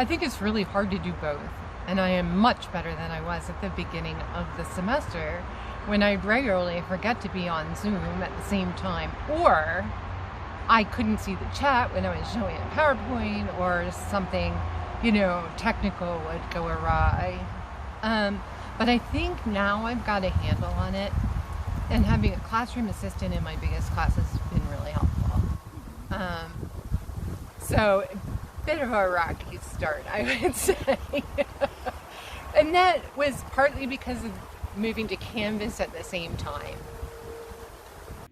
I think it's really hard to do both. And I am much better than I was at the beginning of the semester when I regularly forget to be on Zoom at the same time, or I couldn't see the chat when I was showing a PowerPoint, or something, technical would go awry. But I think now I've got a handle on it, and having a classroom assistant in my biggest class has been really helpful. So, bit of a rocky start, I would say. And that was partly because of moving to Canvas at the same time.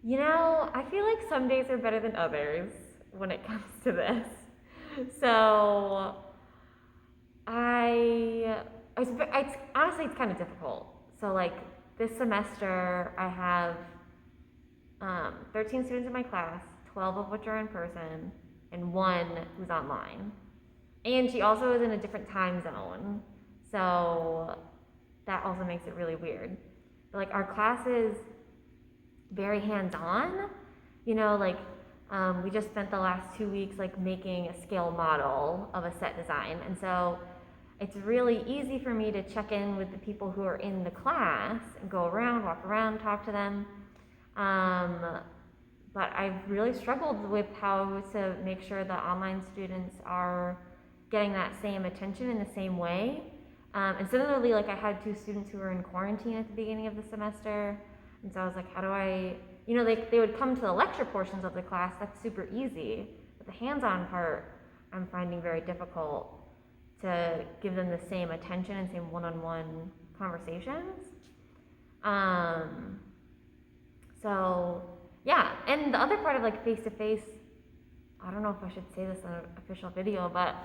I feel like some days are better than others when it comes to this. So honestly, it's kind of difficult. So like this semester, I have 13 students in my class, 12 of which are in person, and one who's online. And she also is in a different time zone, so that also makes it really weird. But like our class is very hands-on, we just spent the last 2 weeks like making a scale model of a set design, and so it's really easy for me to check in with the people who are in the class and go around, walk around, talk to them. But I've really struggled with how to make sure the online students are getting that same attention in the same way. And similarly, like I had 2 students who were in quarantine at the beginning of the semester, and so I was like, how do I, they would come to the lecture portions of the class, that's super easy, but the hands-on part I'm finding very difficult to give them the same attention and same one-on-one conversations. So yeah, and the other part of like face-to-face, I don't know if I should say this on an official video, but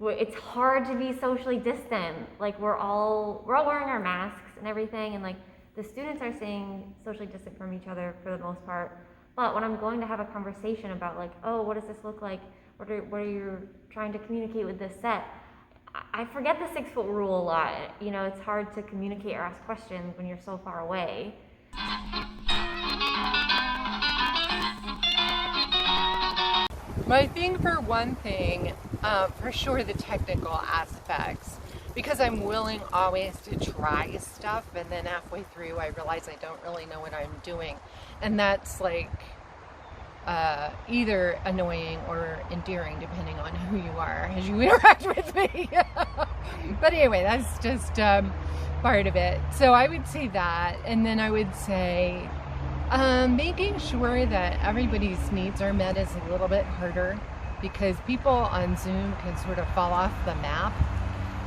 it's hard to be socially distant. Like we're all wearing our masks and everything, and like the students are staying socially distant from each other for the most part. But when I'm going to have a conversation about like, oh, what does this look like? What are you trying to communicate with this set? I forget the 6-foot rule a lot. It's hard to communicate or ask questions when you're so far away. I think for one thing, for sure the technical aspects, because I'm willing always to try stuff, and then halfway through I realize I don't really know what I'm doing, and that's like either annoying or endearing depending on who you are as you interact with me. But anyway, that's just part of it. So I would say that, and then I would say making sure that everybody's needs are met is a little bit harder, because people on Zoom can sort of fall off the map,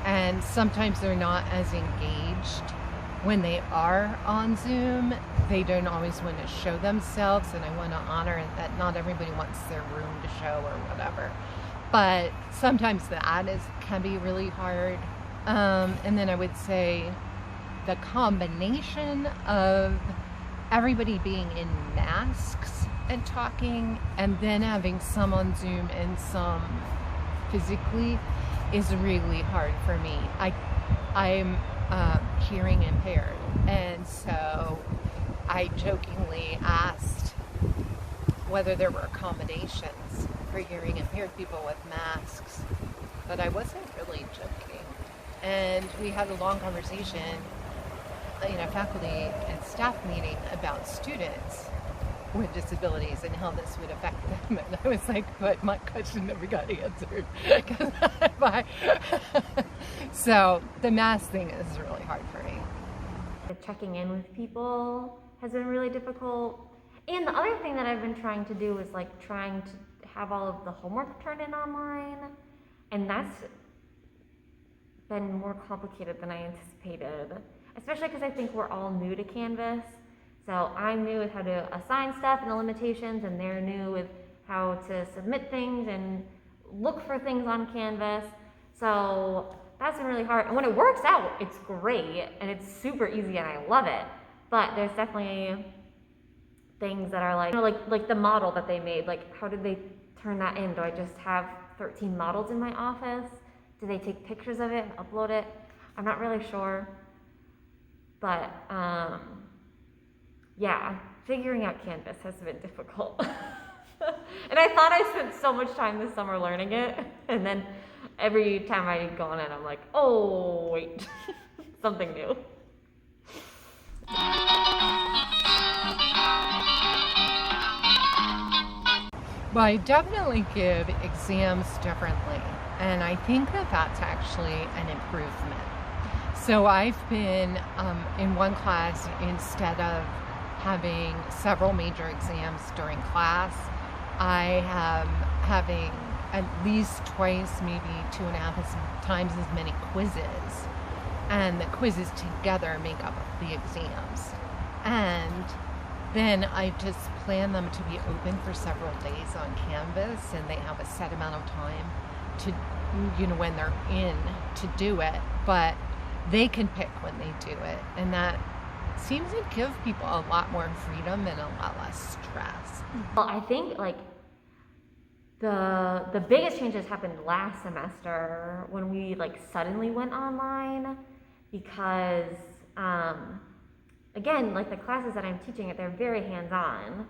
and sometimes they're not as engaged when they are on Zoom. They don't always want to show themselves, and I want to honor that not everybody wants their room to show or whatever. But sometimes that can be really hard. And then I would say the combination of everybody being in masks and talking, and then having some on Zoom and some physically, is really hard for me. I'm hearing impaired, and so I jokingly asked whether there were accommodations for hearing impaired people with masks, but I wasn't really joking. And we had a long conversation in a faculty and staff meeting about students with disabilities and how this would affect them, and I was like, but my question never got answered. So the mask thing is really hard for me. Checking in with people has been really difficult. And the other thing that I've been trying to do is like trying to have all of the homework turned in online, and that's been more complicated than I anticipated, especially because I think we're all new to Canvas. So I'm new with how to assign stuff and the limitations, and they're new with how to submit things and look for things on Canvas. So that's been really hard. And when it works out, it's great and it's super easy and I love it. But there's definitely things that are like, like the model that they made. Like, how did they turn that in? Do I just have 13 models in my office? Do they take pictures of it and upload it? I'm not really sure. But yeah, figuring out Canvas has been difficult. And I thought I spent so much time this summer learning it, and then every time I go on it, I'm like, oh, wait, something new. Well, I definitely give exams differently, and I think that that's actually an improvement. So I've been in one class, instead of having several major exams during class, I am having at least twice, maybe 2.5 times as many quizzes. And the quizzes together make up the exams. And then I just plan them to be open for several days on Canvas, and they have a set amount of time to, when they're in to do it, but they can pick when they do it. And that seems to give people a lot more freedom and a lot less stress. Well, I think like the biggest changes happened last semester when we like suddenly went online, because again, like the classes that I'm teaching, they're very hands-on.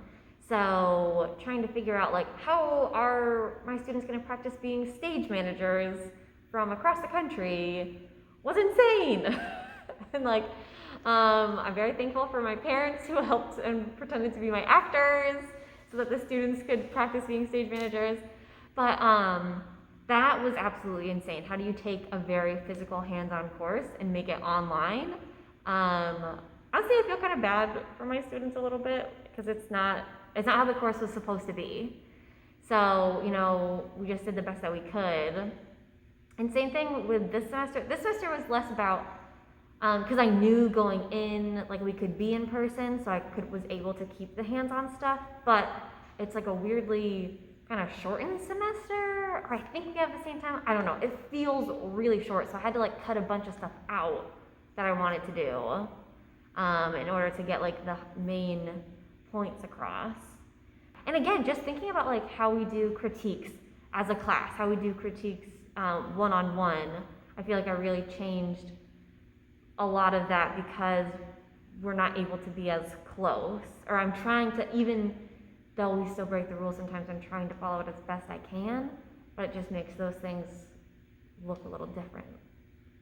So trying to figure out like how are my students going to practice being stage managers from across the country was insane. And like I'm very thankful for my parents who helped and pretended to be my actors so that the students could practice being stage managers. But that was absolutely insane. How do you take a very physical hands-on course and make it online? Honestly, I feel kind of bad for my students a little bit, because it's not how the course was supposed to be. So, we just did the best that we could. And same thing with this semester. This semester was less about, because I knew going in, like we could be in person, so I was able to keep the hands-on stuff, but it's like a weirdly kind of shortened semester, or I think we have the same time. I don't know. It feels really short, so I had to like cut a bunch of stuff out that I wanted to do in order to get like the main points across. And again, just thinking about like how we do critiques as a class, how we do critiques one-on-one, I feel like I really changed a lot of that, because we're not able to be as close, or I'm trying to, even though we still break the rules sometimes, I'm trying to follow it as best I can, but it just makes those things look a little different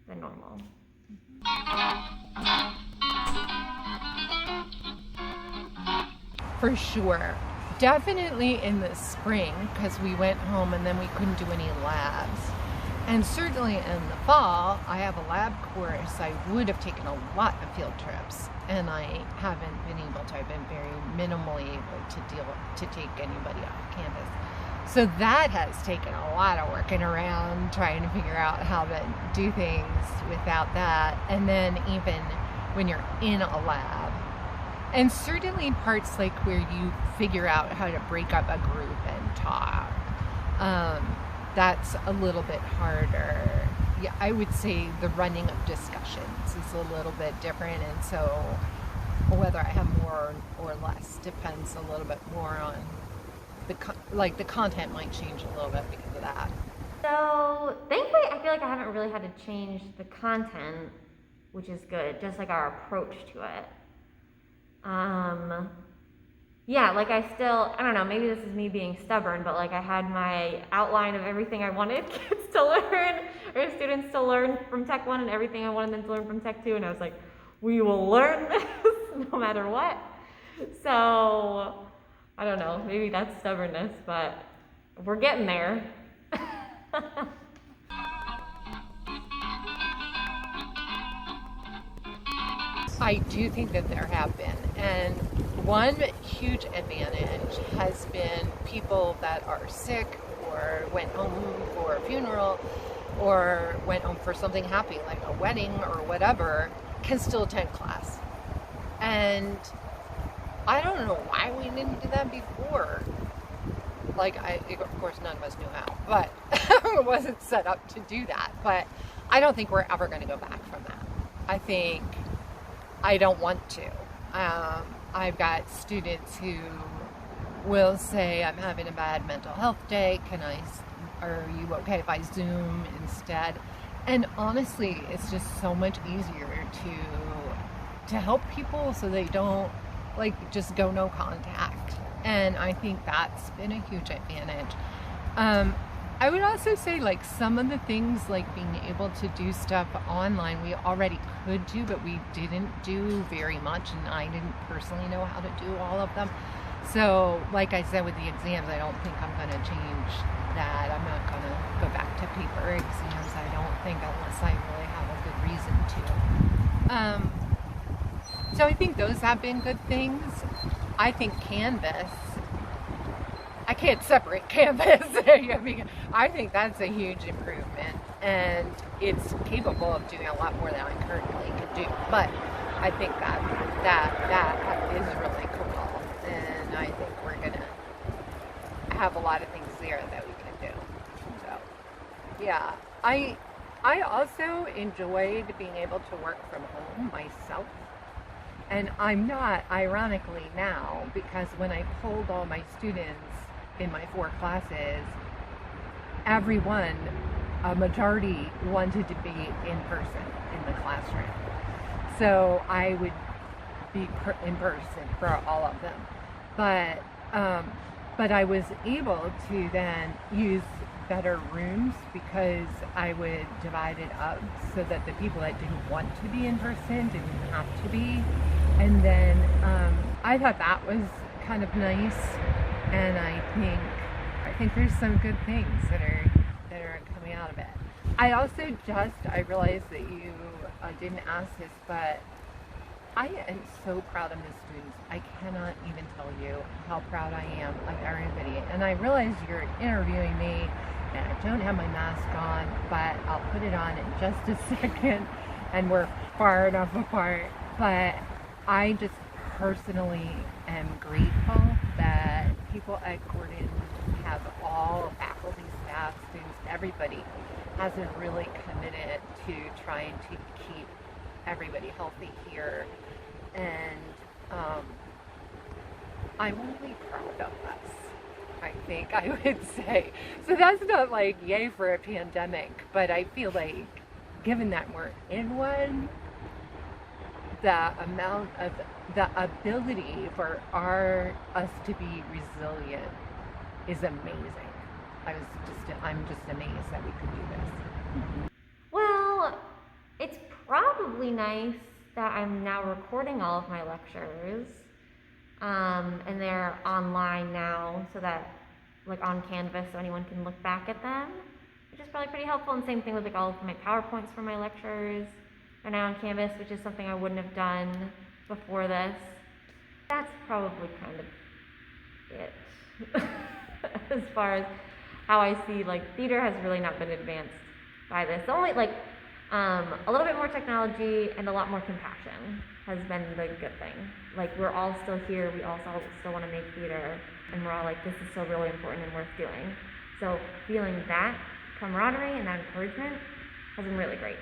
than normal. For sure. Definitely in the spring, because we went home and then we couldn't do any labs. And certainly in the fall, I have a lab course. I would have taken a lot of field trips, and I haven't been able to. I've been very minimally able to take anybody off campus. So that has taken a lot of working around, trying to figure out how to do things without that. And then even when you're in a lab, and certainly parts like where you figure out how to break up a group and talk, that's a little bit harder. Yeah, I would say the running of discussions is a little bit different, and so whether I have more or less depends a little bit more on the content might change a little bit because of that. So thankfully, I feel like I haven't really had to change the content, which is good, just like our approach to it. Yeah, like I don't know, maybe this is me being stubborn, but like I had my outline of everything I wanted kids to learn, or students to learn from Tech 1, and everything I wanted them to learn from Tech 2, and I was like, we will learn this no matter what. So, I don't know, maybe that's stubbornness, but we're getting there. I do think that there have been, and one huge advantage has been people that are sick or went home for a funeral or went home for something happy like a wedding or whatever can still attend class. And I don't know why we didn't do that before. Of course none of us knew how, but it wasn't set up to do that. But I don't think we're ever going to go back from that. I don't want to. I've got students who will say, I'm having a bad mental health day. Are you okay if I Zoom instead? And honestly, it's just so much easier to help people so they don't just go no contact. And I think that's been a huge advantage. I would also say, like, some of the things, like being able to do stuff online, we already could do, but we didn't do very much, and I didn't personally know how to do all of them. So, like I said with the exams, I don't think I'm going to change that. I'm not going to go back to paper exams, I don't think, unless I really have a good reason to. So I think those have been good things. I think Canvas, I can't separate Canvas. I mean, I think that's a huge improvement, and it's capable of doing a lot more than I currently can do. But I think that is really cool, and I think we're gonna have a lot of things there that we can do. So, yeah, I also enjoyed being able to work from home myself. And I'm not, ironically now, because when I polled all my students in my 4 classes, everyone, a majority, wanted to be in person in the classroom. So I would be in person for all of them. But I was able to then use better rooms because I would divide it up so that the people that didn't want to be in person didn't have to be. And then I thought that was kind of nice, and I think there's some good things that are coming out of it. I also I realized that you didn't ask this, but I am so proud of the students. I cannot even tell you how proud I am of everybody. And I realize you're interviewing me, and I don't have my mask on, but I'll put it on in just a second, and we're far enough apart. But I just personally am grateful that people at Gordon have all faculty, staff, students, everybody has been really committed to trying to keep everybody healthy here. And I'm really proud of us, I think I would say. So that's not like yay for a pandemic, but I feel like given that we're in one, the amount of the ability for us to be resilient is amazing. I'm just amazed that we could do this. Well, it's probably nice that I'm now recording all of my lectures, and they're online now, so that, like, on Canvas, so anyone can look back at them, which is probably pretty helpful. And same thing with, like, all of my PowerPoints for my lectures are now on Canvas, which is something I wouldn't have done before this. That's probably kind of it. As far as how I see, like, theater has really not been advanced by this. Only, like, a little bit more technology and a lot more compassion has been the good thing. Like, we're all still here, we all still want to make theater, and we're all like, this is still really important and worth doing. So feeling that camaraderie and that encouragement has been really great.